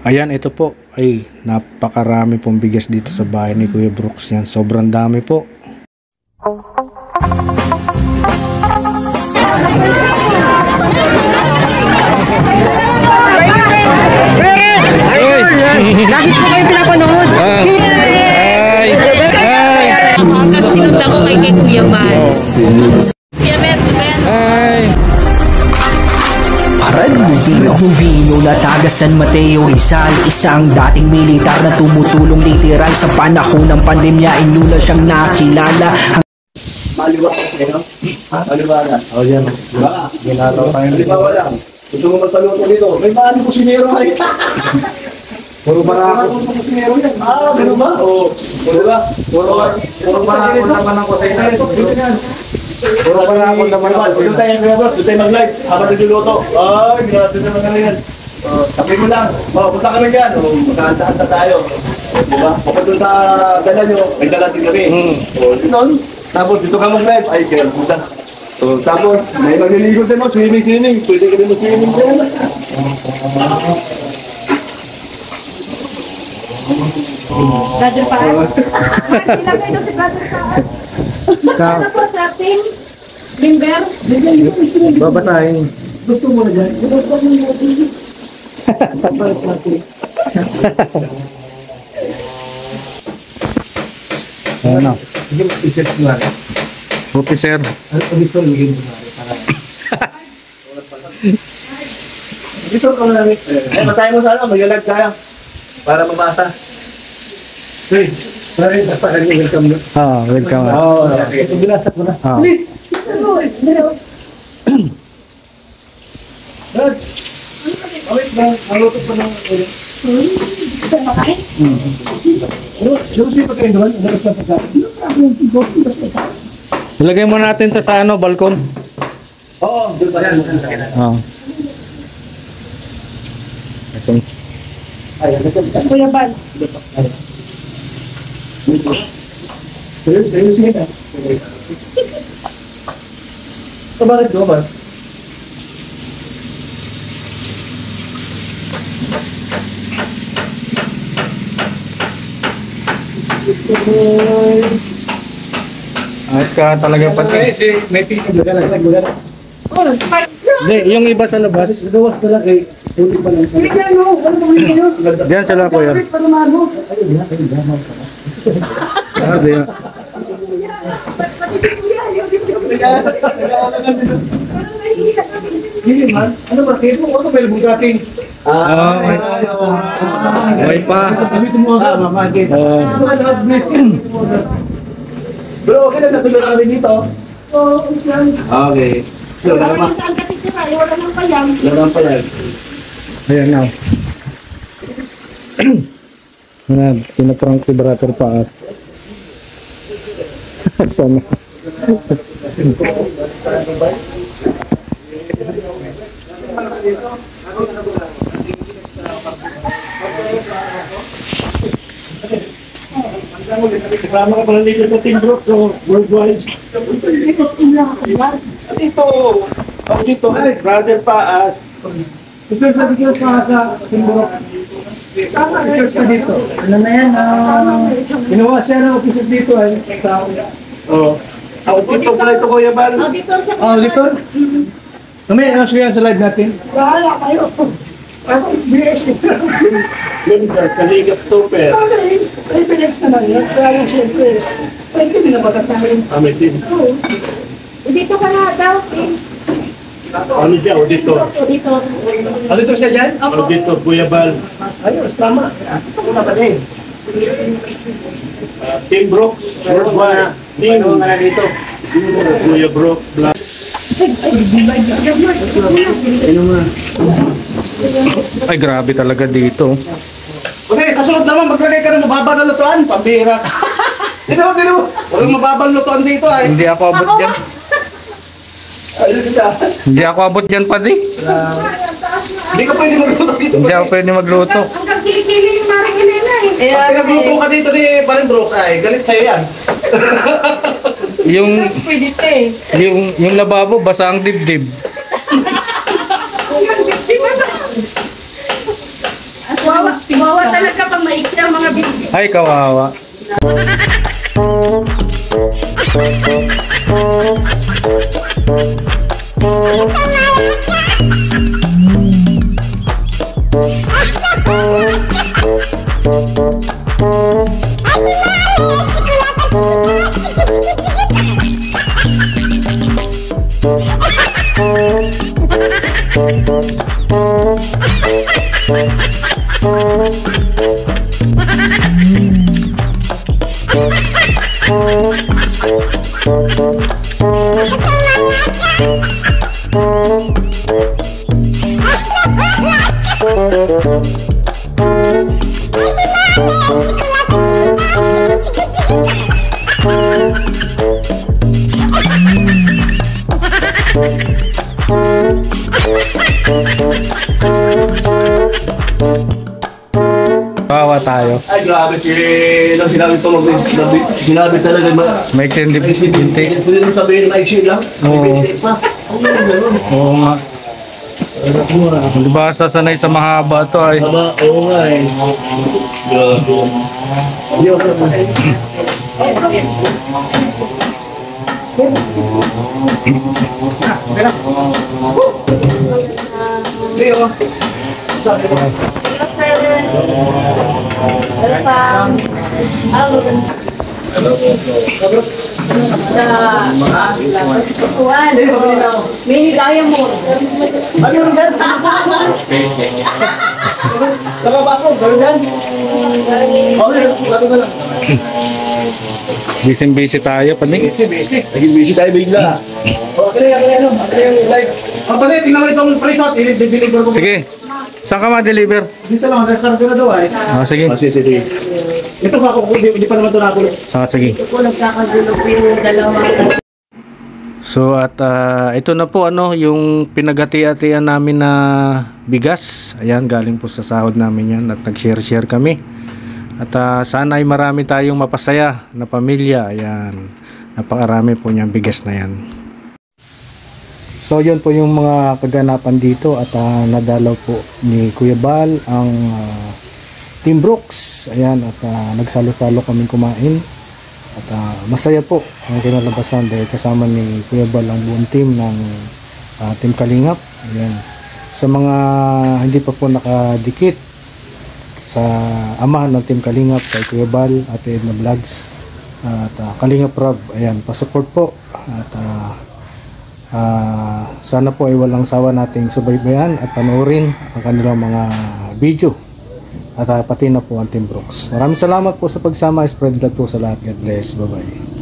Ayan, ito po. Ay, napakarami pong bigas dito sa bahay ni Kuya Brooks yan. Sobrang dami po. Lagi po kayo pinapanood. Ay! Umaga sinundan ko kay Kuya Bal. Kuya Ben, Ay! Red Rufino na taga San Mateo Rizal, isang dating militar na tumutulong literal sa panahon ng pandemya. Inuna siyang nakilala. Maliwa ka sa'yo? Maliwa na. O yan. Ginagawa tayo. Maliwa lang. Gusto mo magpaluto dito? May maano kusinero ay. Puro barako. Puro kusinero yan. Gano'n ba? Oo. Puro ba? Puro barako naman ang kusina. Puro barako naman ang Doon tayo mag-live. Habang nagluluto. Ay, grabe naman kami yan. Sabi mo lang. Punta kami dyan. Magkakanta tayo. Diba? Kapag doon sa dala nyo, may dala din kami. Doon. Tapos dito ka mag-live. Ay, kaya puta. Tapos, may magliligo din mo. Swimming. Pwede ka din mo swimming din. Brother Paas. Ilagay daw si Brother Paas. Ano po sa ating member? Babasahin. Gusto mo na dyan? Gusto mo na din. Ano? Yung isip mo na. Officer. Dito ligin mo na. Dito ka na. Masahin mo sana. Mag-live tayo. Para mabasa. Hey, sorry, napaka welcome na. Welcome. Ito binasa ko na. Please. Dad. Wait lang, naluto pa ng Sino pa kayo doon? Ilagay mo natin to sa ano, balkon. Oo, doon pa yan. Itong Kuya Bal. Seryoso ka. Bakit ko ba? ayos ka talaga pati. May pito magana. Hindi, yung iba sa labas. Gawas ko lang eh. Hindi pa lang. Diyan sila po yan. Di yan. Hindi man. Ano ba? Kaya mo ako may bugating. May pa. Kami tumuha ka, mamagin. Bro, okay na natulog kami dito. Okay. So, lama. Saan ka titira? Wala nang payam. Lama pa yan. Ayan na. Ayan, pinaprank si Brother Paas. Sana. Kasama ka pala dito sa Team Brooks, so worldwide. Dito, Brother Paas. Gusto sabi ko sa Team Brooks. Officers ka dito. Ano na yan? Ginawa siya ng officers dito eh. Dito pala ito, Kuya Bal. Auditor siya. Auditor? Kami, ano siya sa live natin? Bahala kayo. Ako, BS. Kaligap Super. Ay, Pinax naman yun. Kaya lang siyempre, pwede binabagat namin. May team. Oo. Dito ka na daw, please. Ano siya? Auditor. Auditor. Auditor siya dyan? Auditor, Kuya Bal. Ayos, tama. Ako na ba din? Team Brooks. Worldwide. Team. Ano na dito? Kuya Brooks. Ay, grabe talaga dito. Okay, kasunod naman, maglagay ka ng mababa na lutuan. Pambira ka. Tino. Walang mababang lutuan dito ay. Hindi ako abot dyan. Ayos siya. Hindi ako abot dyan, pati. Hindi ka pwede magluto dito. Hindi ako pwede magluto. Hanggang kilikili yung maring inena eh. Pag nagluto ka dito ni Parin Brooks ay, galit sa'yo yan. Yung Pwede pa eh. yung lababo basa ang dibdib. Wawa. Bawa talaga pang maiksi ang mga bibig. Ay, kawawa. Kawawa tayo. Ay, grabe si... Nang sinabi ito, sinabi talaga May extended binti. Pwede nung sabihin na maiksi lang. Oo. May binti pa. Ang ganun. Oo nga. Di ba sasanay sa mahaba to ay? Aba, oo nga eh. Grabe. Yo. Mini diamond. Ano yung gan? Nakabako, gano'n yan? Okay, lato na lang. Busy tayo, panig. Naging busy tayo bigla. Okay, ano? Okay, live. Pati, tingnan mo itong pre-shot. I-deliver ko. Sige. Saan ka ma-deliver? Dito lang, nagkarga na daw eh. Sige. Sige. Ito ka, hindi pa naman ito nakulit. Sige. Kung nagkakagulo po yung dalawa. So at ito na po yung pinagati-atian namin na bigas. Ayan, galing po sa sahod namin yan at nag-share kami. At sana ay marami tayong mapasaya na pamilya. Ayan, napakarami po niyang bigas na yan. So yun po yung mga kaganapan dito at nadalaw po ni Kuya Bal ang Team Brooks. Ayan, at nagsalo-salo kaming kumain. At masaya po ang kinalabasan dahil kasama ni Kuya Bal ang buong team ng Team Kalingap. Ayan. Sa mga hindi pa po nakadikit sa amahan ng Team Kalingap kay Kuya Bal at Edna Vlogs at Kalingap Rob, ayan, pa-support po at sana po ay walang sawa nating subaybayan at panoorin ang kanilang mga video at pati na po ang Team Brooks. Maraming salamat po sa pagsama. Spread love po sa lahat. God bless. Bye bye.